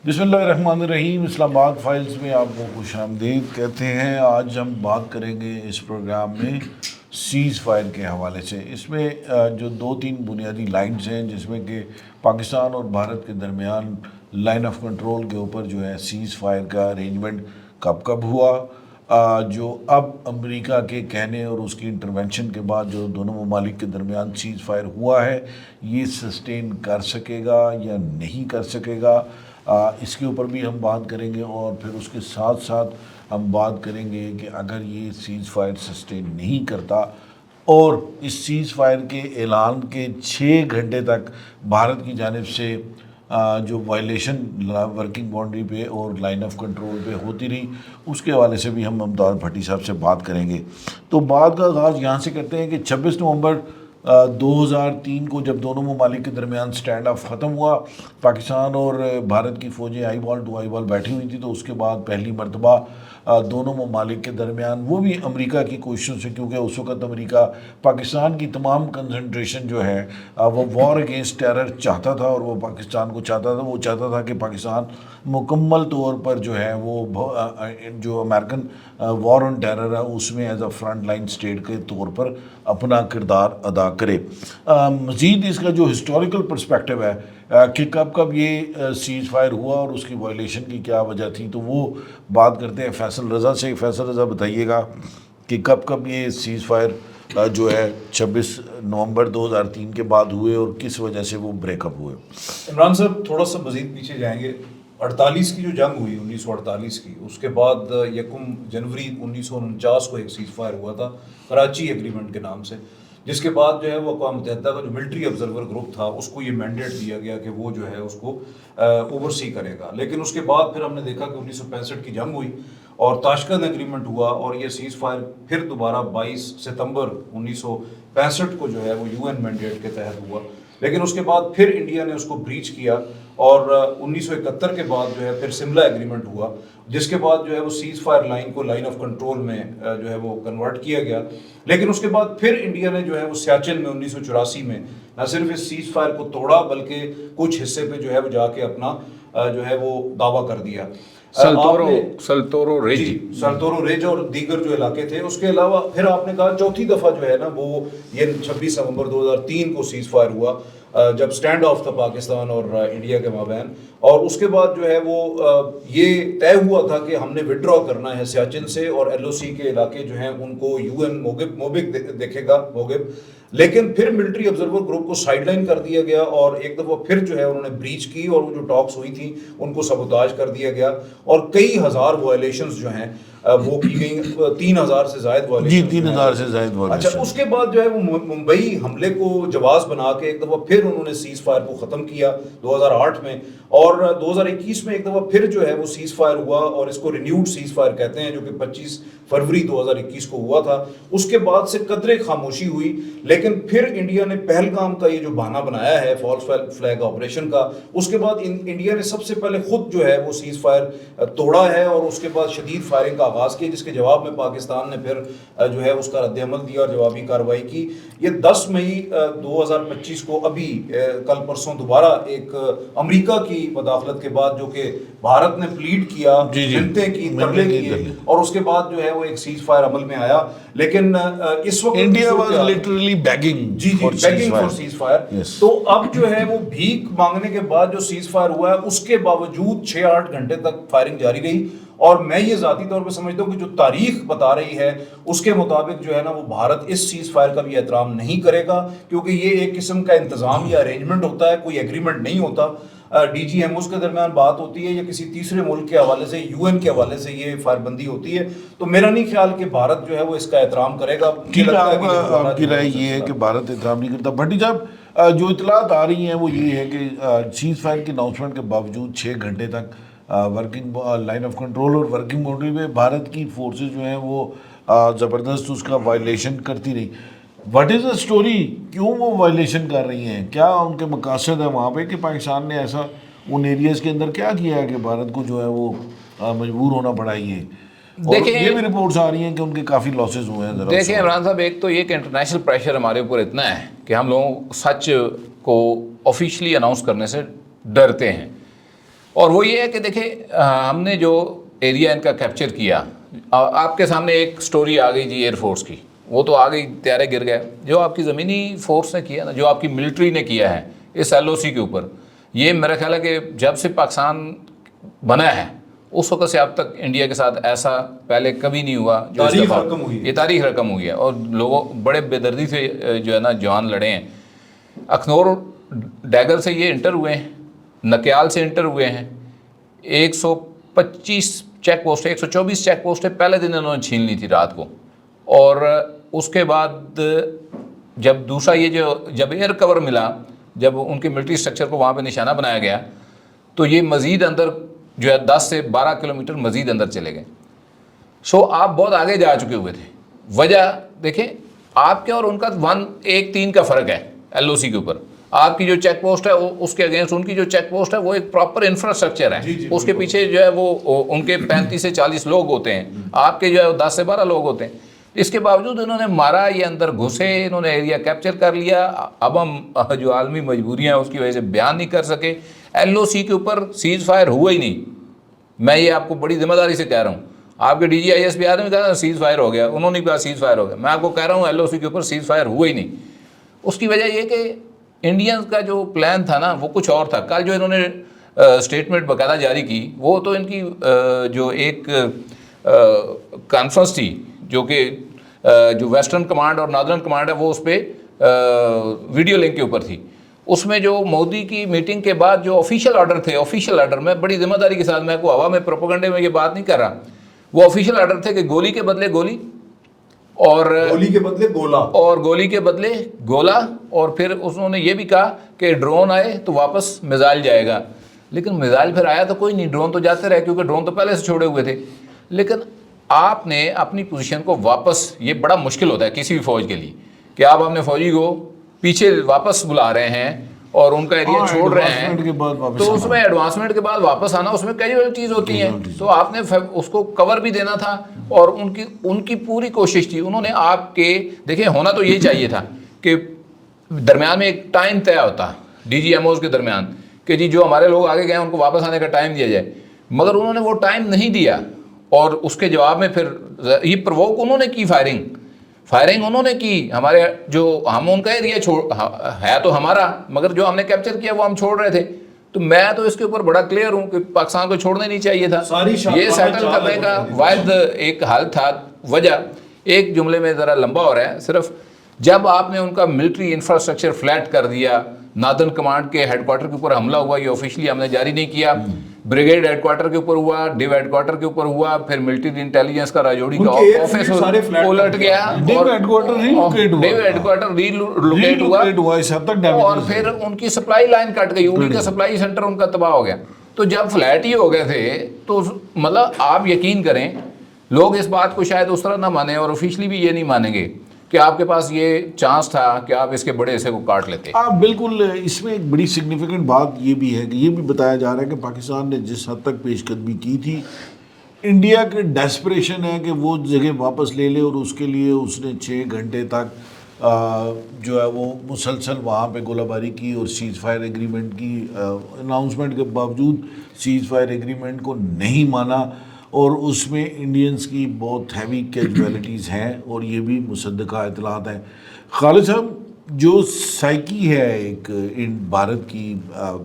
بسم اللہ الرحمن الرحیم. اسلام آباد فائلز میں آپ کو خوش آمدید کہتے ہیں. آج ہم بات کریں گے اس پروگرام میں سیز فائر کے حوالے سے. اس میں جو 2-3 بنیادی لائنز ہیں جس میں کہ پاکستان اور بھارت کے درمیان لائن آف کنٹرول کے اوپر جو ہے سیز فائر کا ارینجمنٹ کب ہوا، جو اب امریکہ کے کہنے اور اس کی انٹرونشن کے بعد جو دونوں ممالک کے درمیان سیز فائر ہوا ہے یہ سسٹین کر سکے گا یا نہیں کر سکے گا، اس کے اوپر بھی ہم بات کریں گے. اور پھر اس کے ساتھ ساتھ ہم بات کریں گے کہ اگر یہ سیز فائر سسٹین نہیں کرتا اور اس سیز فائر کے اعلان کے 6 گھنٹے تک بھارت کی جانب سے جو وائلیشن ورکنگ باؤنڈری پہ اور لائن آف کنٹرول پہ ہوتی رہی، اس کے حوالے سے بھی ہم ممتاز بھٹی صاحب سے بات کریں گے. تو بات کا آغاز یہاں سے کرتے ہیں کہ 26 نومبر 2003 کو جب دونوں ممالک کے درمیان سٹینڈ آف ختم ہوا، پاکستان اور بھارت کی فوجیں آئی بال ٹو آئی بال بیٹھی ہوئی تھی، تو اس کے بعد پہلی مرتبہ دونوں ممالک کے درمیان، وہ بھی امریکہ کی کوششوں سے، کیونکہ اس وقت امریکہ پاکستان کی تمام کنسنٹریشن جو ہے وہ وار اگینسٹ ٹیرر چاہتا تھا، اور وہ پاکستان کو چاہتا تھا کہ پاکستان مکمل طور پر جو ہے وہ جو امریکن وار آن ٹیرر ہے اس میں as a front line state کے طور پر اپنا کردار ادا کرے. مزید اس کا جو ہسٹوریکل پرسپیکٹو ہے کہ کب یہ سیز فائر ہوا اور اس کی وائلیشن کی کیا وجہ تھی، تو وہ بات کرتے ہیں فیصل رضا سے. فیصل رضا بتائیے گا کہ کب یہ سیز فائر جو ہے 26 نومبر 2003 کے بعد ہوئے اور کس وجہ سے وہ بریک اپ ہوئے. عمران صاحب تھوڑا سا مزید پیچھے جائیں گے. 48 کی جو جنگ ہوئی 1948 کی، اس کے بعد 1 جنوری 1949 کو ایک سیز فائر ہوا تھا کراچی ایگریمنٹ کے نام سے، جس کے بعد جو ہے وہ اقوام متحدہ کا جو ملٹری آبزرور گروپ تھا اس کو یہ مینڈیٹ دیا گیا کہ وہ جو ہے اس کو اوورسی کرے گا. لیکن اس کے بعد پھر ہم نے دیکھا کہ 1965 کی جنگ ہوئی اور تاشکند ایگریمنٹ ہوا، اور یہ سیز فائر پھر دوبارہ 22 ستمبر 1965 کو جو ہے وہ UN مینڈیٹ کے تحت ہوا. لیکن اس کے بعد پھر انڈیا نے اس کو بریچ کیا، اور 1971 کے بعد جو ہے پھر سملا ایگریمنٹ ہوا، جس کے بعد جو ہے وہ سیز فائر لائن کو لائن آف کنٹرول میں جو ہے وہ کنورٹ کیا گیا. لیکن اس کے بعد پھر انڈیا نے جو ہے وہ سیاچن میں 1984 میں نہ صرف اس سیز فائر کو توڑا بلکہ کچھ حصے پہ جو ہے وہ جا کے اپنا جو ہے وہ دعویٰ کر دیا. سلطورو ریج اور دیگر جو علاقے تھے. اس کے علاوہ پھر آپ نے کہا چوتھی دفعہ جو ہے نا وہ یہ 26 نومبر 2003 کو سیز فائر ہوا، جب سٹینڈ آف تھا پاکستان اور انڈیا کے مابین. اور اس کے بعد جو ہے وہ یہ طے ہوا تھا کہ ہم نے وڈرا کرنا ہے سیاچن سے، اور LOC کے علاقے جو ہیں ان کو UN موبک دیکھے گا موگب. لیکن پھر ملٹری آبزرور گروپ کو سائیڈ لائن کر دیا گیا، اور ایک دفعہ پھر جو ہے انہوں نے بریچ کی، اور وہ جو ٹاکس ہوئی تھیں ان کو سبوتاج کر دیا گیا، اور کئی ہزار وائلیشنز جو ہیں وہ کی گئیں. 3000 سے زائد وائلیشن. 3000 سے زائد وائلیشن. اچھا، اس کے بعد جو ہے وہ ممبئی حملے کو جواز بنا کے ایک دفعہ پھر انہوں نے سیز فائر کو ختم کیا 2008 میں، اور 2021 میں ایک دفعہ پھر جو ہے وہ سیز فائر ہوا، اور اس کو رینیوڈ سیز فائر کہتے ہیں، جو کہ 25 فروری 2021 کو ہوا تھا. اس کے بعد سے قدرے خاموشی ہوئی. لیکن پھر انڈیا نے پہلگام کا یہ جو بہانہ بنایا ہے فالس فلیگ آپریشن کا، اس کے بعد انڈیا نے سب سے پہلے خود جو ہے وہ سیز فائر توڑا ہے، اور اس کے بعد شدید فائرنگ کا آغاز کیا، جس کے جواب میں پاکستان نے پھر جو ہے اس کا رد عمل دیا اور جوابی کارروائی کی. یہ 10 مئی 2025 کو ابھی کل پرسوں دوبارہ ایک امریکہ کی مداخلت کے بعد، جو کہ بھارت نے پلیڈ کیا، منتیں کی، ترلے کیے، اور اس کے بعد جو ہے وہ ایک سیز فائر عمل میں آیا. لیکن اس وقت India was literally begging for ceasefire. تو اب جو ہے وہ بھیک مانگنے کے بعد جو سیز فائر ہوا ہے، اس کے باوجود 6-8 گھنٹے تک فائرنگ جاری رہی. اور میں یہ ذاتی طور پہ سمجھتا ہوں کہ جو تاریخ بتا رہی ہے اس کے مطابق جو ہے نا وہ بھارت اس سیز فائر کا بھی احترام نہیں کرے گا، کیونکہ یہ ایک قسم کا انتظام یا ارینجمنٹ ہوتا ہے، کوئی ایگریمنٹ نہیں ہوتا. DGMOs کے درمیان بات ہوتی ہے یا کسی تیسرے ملک کے حوالے سے، UN کے حوالے سے یہ فائر بندی ہوتی ہے. تو میرا نہیں خیال کہ بھارت جو ہے وہ اس کا احترام کرے گا. آپ کی رائے یہ ہے کہ بھارت احترام نہیں کرتا. بھٹی صاحب، جو اطلاعات آ رہی ہیں وہ یہ ہے کہ سیز فائر کی اناؤنسمنٹ کے باوجود 6 گھنٹے تک ورکنگ لائن آف کنٹرول اور ورکنگ باؤنڈری میں بھارت کی فورسز جو ہیں وہ زبردست اس کا وائلیشن کرتی رہی. What is the story? کیوں وہ وائلیشن کر رہی ہیں؟ کیا ان کے مقاصد ہیں وہاں پہ کہ پاکستان نے ایسا ان ایریاز کے اندر کیا کیا ہے کہ بھارت کو جو ہے وہ مجبور ہونا پڑا؟ یہ بھی رپورٹس آ رہی ہیں کہ ان کے کافی لاسز ہوئے ہیں. دیکھیں عمران صاحب، ایک تو یہ کہ انٹرنیشنل پریشر ہمارے اوپر اتنا ہے کہ ہم لوگ سچ کو آفیشلی اناؤنس کرنے سے ڈرتے ہیں، اور وہ یہ ہے کہ دیکھیں ہم نے جو ایریا ان کا کیپچر کیا، آپ کے سامنے ایک سٹوری آ گئی جی ایئر فورس کی، وہ تو آ گئی، طیارے گر گئے. جو آپ کی زمینی فورس نے کیا نا، جو آپ کی ملٹری نے کیا ہے اس LOC کے اوپر، یہ میرا خیال ہے کہ جب سے پاکستان بنا ہے اس وقت سے اب تک انڈیا کے ساتھ ایسا پہلے کبھی نہیں ہوا. جو تاریخ رقم ہوئی ہے، یہ تاریخ رقم ہوئی ہے، اور لوگوں بڑے بے دردی سے جو ہے نا جوان لڑے ہیں. اخنور ڈیگر سے یہ انٹر ہوئے ہیں، نکیال سے انٹر ہوئے ہیں، 125 چیک پوسٹیں، 124 چیک پوسٹیں پہلے دن انہوں نے چھین لی تھی رات کو. اور اس کے بعد جب دوسرا یہ جب ایئر کور ملا، جب ان کے ملٹری سٹرکچر کو وہاں پہ نشانہ بنایا گیا، تو یہ مزید اندر جو ہے 10 سے 12 کلومیٹر مزید اندر چلے گئے. سو آپ بہت آگے جا چکے ہوئے تھے. وجہ دیکھیں آپ کے اور ان کا 1-3 کا فرق ہے LOC کے اوپر. آپ کی جو چیک پوسٹ ہے اس کے اگینسٹ ان کی جو چیک پوسٹ ہے وہ ایک پراپر انفراسٹرکچر ہے. اس کے پیچھے جو ہے وہ ان کے 35 سے 40 لوگ ہوتے ہیں، آپ کے جو ہے 10 سے 12 لوگ ہوتے ہیں. اس کے باوجود انہوں نے مارا، یہ اندر گھسے، انہوں نے ایریا کیپچر کر لیا. اب ہم جو عالمی مجبوریاں ہیں اس کی وجہ سے بیان نہیں کر سکے. LOC کے اوپر سیز فائر ہوا ہی نہیں. میں یہ آپ کو بڑی ذمہ داری سے کہہ رہا ہوں. آپ کے DGISP آدمی نے کہا سیز فائر ہو گیا، انہوں نے کہا سیز فائر ہو گیا. میں آپ کو کہہ رہا ہوں LOC کے اوپر سیز فائر ہوا ہی نہیں. اس کی وجہ یہ کہ انڈینز کا جو پلان تھا نا وہ کچھ اور تھا. کل جو انہوں نے اسٹیٹمنٹ باقاعدہ جاری کی، وہ تو ان کی جو ایک کانفرنس تھی جو کہ جو ویسٹرن کمانڈ اور ناردرن کمانڈ ہے وہ اس پہ ویڈیو لنک کے اوپر تھی. اس میں جو مودی کی میٹنگ کے بعد جو آفیشیل آرڈر تھے، آفیشیل آرڈر، میں بڑی ذمہ داری کے ساتھ، میں کو ہوا میں پروپیگنڈے میں یہ بات نہیں کر رہا، وہ آفیشیل آرڈر تھے کہ گولی کے بدلے گولی، اور گولی کے بدلے گولا، اور گولی کے بدلے گولا. اور پھر انہوں نے یہ بھی کہا کہ ڈرون آئے تو واپس میزائل جائے گا. لیکن میزائل پھر آیا تو کوئی نہیں، ڈرون تو جاتے رہے کیونکہ ڈرون تو پہلے سے چھوڑے ہوئے تھے. لیکن آپ نے اپنی پوزیشن کو واپس، یہ بڑا مشکل ہوتا ہے کسی بھی فوج کے لیے کہ آپ اپنے فوجی کو پیچھے واپس بلا رہے ہیں اور ان کا ایریا چھوڑ رہے ہیں، تو اس میں ایڈوانسمنٹ کے بعد واپس آنا، اس میں کیجویلٹیز ہوتی ہیں. تو آپ نے اس کو کور بھی دینا تھا، اور ان کی پوری کوشش تھی. انہوں نے آپ کے دیکھیں ہونا تو یہ چاہیے تھا کہ درمیان میں ایک ٹائم طے ہوتا DGMOs کے درمیان کہ جی جو ہمارے لوگ آگے گئے ہیں ان کو واپس آنے کا ٹائم دیا جائے. مگر انہوں نے وہ ٹائم نہیں دیا، اور اس کے جواب میں پھر یہ پرووک انہوں نے کی، فائرنگ انہوں نے کی. ہمارے جو ہم ان کا ایریا ہے تو ہمارا، مگر جو ہم نے کیپچر کیا وہ ہم چھوڑ رہے تھے. تو میں تو اس کے اوپر بڑا کلیئر ہوں کہ پاکستان کو چھوڑنا نہیں چاہیے تھا. یہ سیٹل کرنے کا واحد ایک حل تھا. وجہ ایک جملے میں ذرا لمبا ہو رہا ہے، صرف جب آپ نے ان کا ملٹری انفراسٹرکچر فلیٹ کر دیا، ناردرن کمانڈ کے ہیڈ کوارٹر کے اوپر حملہ ہوا، یہ آفیشلی ہم نے جاری نہیں کیا، بریگیڈ ہیڈ کوارٹر کے اوپر ہوا، ڈیو ہیڈ کوارٹر کے اوپر ہوا، پھر ملٹری انٹیلیجنس کا راجوڑی کا آفس الٹ گیا، ڈیو ہیڈ کوارٹر ری لوکیٹ ہوا، اور پھر ان کی سپلائی لائن کٹ گئی، انہیں کا سپلائی سینٹر ان کا تباہ ہو گیا. تو جب فلیٹ ہی ہو گئے تھے تو مطلب آپ یقین کریں لوگ اس بات کو شاید اس طرح نہ مانیں، اور آفیشلی بھی یہ نہیں مانیں گے کہ آپ کے پاس یہ چانس تھا کہ آپ اس کے بڑے حصے کو کاٹ لیتے. آپ بالکل، اس میں ایک بڑی سگنیفیکنٹ بات یہ بھی ہے کہ یہ بھی بتایا جا رہا ہے کہ پاکستان نے جس حد تک پیش قدمی کی تھی، انڈیا کے ڈیسپریشن ہے کہ وہ جگہ واپس لے لے، اور اس کے لیے اس نے 6 گھنٹے تک جو ہے وہ مسلسل وہاں پہ گولہ باری کی اور سیز فائر ایگریمنٹ کی. اناؤنسمنٹ کے باوجود سیز فائر ایگریمنٹ کو نہیں مانا، اور اس میں انڈینز کی بہت ہیوی کیجویلٹیز ہیں، اور یہ بھی مصدقہ اطلاعات ہیں. خالد صاحب، جو سائیکی ہے ایک ان بھارت کی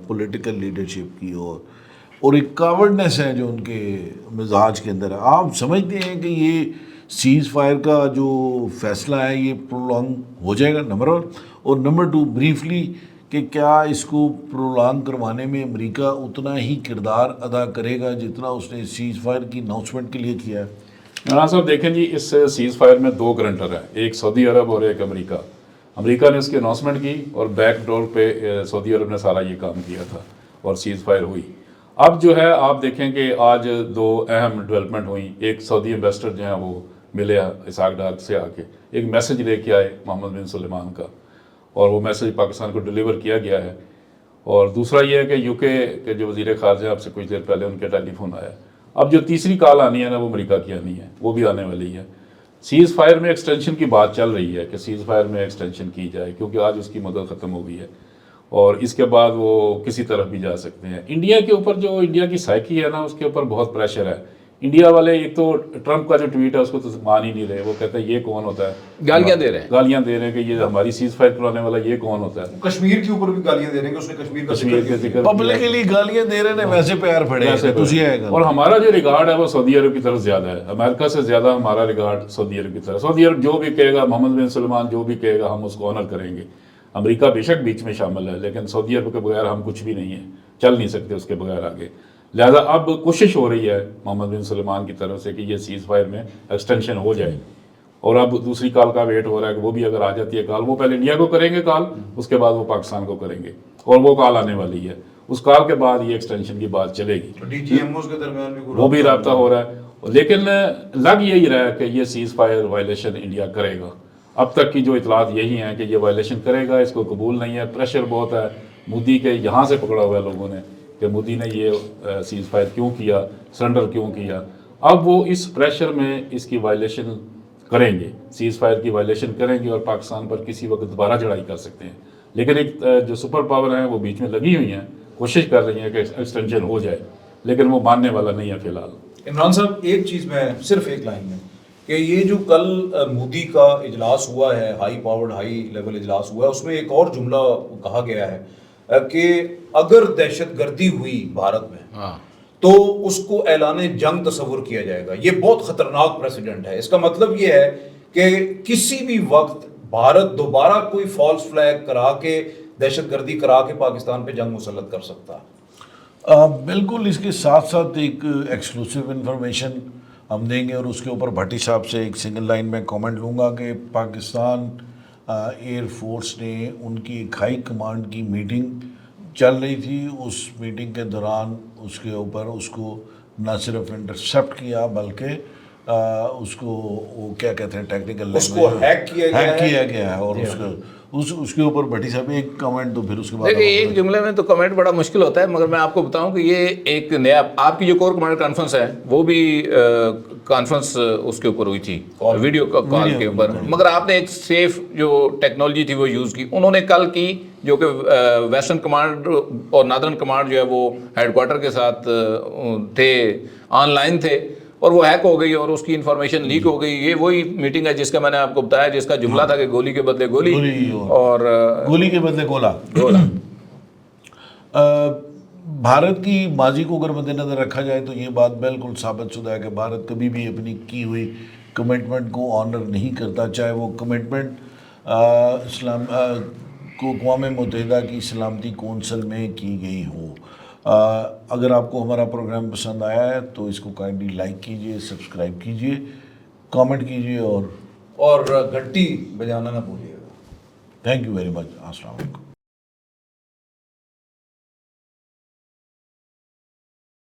پولیٹیکل لیڈرشپ کی، اور ایک کاورڈنس ہے جو ان کے مزاج کے اندر ہے، آپ سمجھتے ہیں کہ یہ سیز فائر کا جو فیصلہ ہے یہ پرولونگ ہو جائے گا، نمبر 1، اور نمبر 2 بریفلی کہ کیا اس کو پرولانگ کروانے میں امریکہ اتنا ہی کردار ادا کرے گا جتنا اس نے سیز فائر کی اناؤنسمنٹ کے لیے کیا ہے؟ عمران صاحب دیکھیں جی، اس سیز فائر میں 2 گرنٹر ہیں، ایک سعودی عرب اور ایک امریکہ. امریکہ نے اس کی اناؤنسمنٹ کی اور بیک ڈور پہ سعودی عرب نے سارا یہ کام کیا تھا اور سیز فائر ہوئی. اب جو ہے آپ دیکھیں کہ آج 2 اہم ڈیولپمنٹ ہوئیں. ایک سعودی ایمبیسڈر جو ہیں وہ ملے اسحاق ڈار سے آ کے ایک میسج لے کے آئے محمد بن سلیمان کا، اور وہ میسج پاکستان کو ڈیلیور کیا گیا ہے. اور دوسرا یہ ہے کہ UK کے جو وزیر خارجہ آپ سے کچھ دیر پہلے ان کے ٹیلی فون آیا. اب جو تیسری کال آنی ہے نا وہ امریکہ کی آنی ہے، وہ بھی آنے والی ہے. سیز فائر میں ایکسٹینشن کی بات چل رہی ہے کہ سیز فائر میں ایکسٹینشن کی جائے، کیونکہ آج اس کی مدت ختم ہو گئی ہے. اور اس کے بعد وہ کسی طرف بھی جا سکتے ہیں. انڈیا کے اوپر جو انڈیا کی سائیکی ہے نا اس کے اوپر بہت پریشر ہے. انڈیا والے ایک تو ٹرمپ کا جو ٹویٹ ہے اس کو تو مان ہی نہیں رہے. وہ کہتے ہیں یہ کون ہوتا ہے, گالیاں دے رہے ہیں, گالیاں دے رہے ہیں کہ یہ ہماری سیز فائر کرانے والا یہ کون ہوتا ہے. کشمیر کے اوپر بھی گالیاں دے رہے ہیں کہ اس نے کشمیر کا کشمیر کے ذکر پبلکلی گالیاں دے رہے ہیں, ویسے پیار پڑے ہیں. اور ہمارا جو ریگارڈ ہے وہ سعودی عرب کی طرف زیادہ ہے. امریکہ سے زیادہ ہمارا ریگارڈ سعودی عرب کی طرف. سعودی عرب جو بھی کہے گا, محمد بن سلمان جو بھی کہے گا, ہم اس کو آنر کریں گے. امریکہ بے شک بیچ میں شامل ہے, لیکن سعودی عرب کے بغیر ہم کچھ بھی نہیں ہیں, چل نہیں سکتے اس کے بغیر آگے. لہذا اب کوشش ہو رہی ہے محمد بن سلمان کی طرف سے کہ یہ سیز فائر میں ایکسٹینشن ہو جائے, اور اب دوسری کال کا ویٹ ہو رہا ہے کہ وہ بھی اگر آ جاتی ہے کال, وہ پہلے انڈیا کو کریں گے کال, اس کے بعد وہ پاکستان کو کریں گے, اور وہ کال آنے والی ہے. اس کال کے بعد یہ ایکسٹینشن کی بات چلے گی. DGMOs کے درمیان بھی وہ بھی رابطہ ہو رہا ہے, لیکن لگ یہی رہا ہے کہ یہ سیز فائر وائلیشن انڈیا کرے گا. اب تک کی جو اطلاعات یہی ہیں کہ یہ وائلیشن کرے گا, اس کو قبول نہیں ہے. پریشر بہت ہے مودی کے یہاں سے پکڑا ہوا ہے لوگوں نے کہ مودی نے یہ سیز فائر کیوں کیا, سرنڈر کیوں کیا. اب وہ اس پریشر میں اس کی وائلیشن کریں گے, سیز فائر کی وائلیشن کریں گے, اور پاکستان پر کسی وقت دوبارہ چڑھائی کر سکتے ہیں. لیکن ایک جو سپر پاور ہیں وہ بیچ میں لگی ہوئی ہیں, کوشش کر رہی ہیں کہ ایکسٹینشن ہو جائے, لیکن وہ ماننے والا نہیں ہے فی الحال. عمران صاحب ایک چیز میں صرف ایک لائن میں کہ یہ جو کل مودی کا اجلاس ہوا ہے, ہائی پاورڈ ہائی لیول اجلاس ہوا ہے, اس میں ایک اور جملہ کہا گیا ہے کہ اگر دہشت گردی ہوئی بھارت میں تو اس کو اعلان جنگ تصور کیا جائے گا. یہ بہت خطرناک پریسیڈنٹ ہے. اس کا مطلب یہ ہے کہ کسی بھی وقت بھارت دوبارہ کوئی فالس فلیگ کرا کے, دہشت گردی کرا کے پاکستان پہ جنگ مسلط کر سکتا ہے. بالکل. اس کے ساتھ ساتھ ایک ایکسکلوسیو انفارمیشن ہم دیں گے, اور اس کے اوپر بھٹی صاحب سے ایک سنگل لائن میں کامنٹ لوں گا کہ پاکستان ایئر فورس نے ان کی ایک ہائی کمانڈ کی میٹنگ چل رہی تھی, اس میٹنگ کے دوران اس کے اوپر اس کو نہ صرف انٹرسپٹ کیا بلکہ اس کو وہ کیا کہتے ہیں ٹیکنیکل اس کو ہیک کیا گیا ہے. اور اس کے اوپر بھٹی صاحب ایک کمنٹ تو پھر اس کے بعد دیکھیں ایک جملے میں تو کمنٹ بڑا مشکل ہوتا ہے, مگر میں آپ کو بتاؤں کہ یہ ایک نیا, آپ کی جو کور کمانڈر کانفرنس ہے وہ بھی کانفرنس اس کے اوپر ہوئی تھی, ویڈیو کال کے اوپر, مگر آپ نے ایک سیف جو ٹیکنالوجی تھی وہ یوز کی. انہوں نے کل کی جو کہ ویسٹرن کمانڈ اور نادرن کمانڈ جو ہے وہ ہیڈ کوارٹر کے ساتھ تھے, آن لائن تھے, اور وہ ہیک ہو گئی اور اس کی انفارمیشن لیک ہو گئی. یہ وہی میٹنگ ہے جس کا میں نے آپ کو بتایا, جس کا جملہ تھا کہ گولی کے بدلے گولی اور گولی کے بدلے گولا. بھارت کی ماضی کو اگر مد نظر رکھا جائے تو یہ بات بالکل ثابت شدہ ہے کہ بھارت کبھی بھی اپنی کی ہوئی کمٹمنٹ کو آنر نہیں کرتا, چاہے وہ کمٹمنٹ اسلام کو اقوام متحدہ کی سلامتی کونسل میں کی گئی ہو. اگر آپ کو ہمارا پروگرام پسند آیا ہے تو اس کو کائنڈلی لائک کیجئے, سبسکرائب کیجئے, کامنٹ کیجئے, اور گھنٹی بجانا نہ بھولیے گا. Thank you very much. السلام علیکم.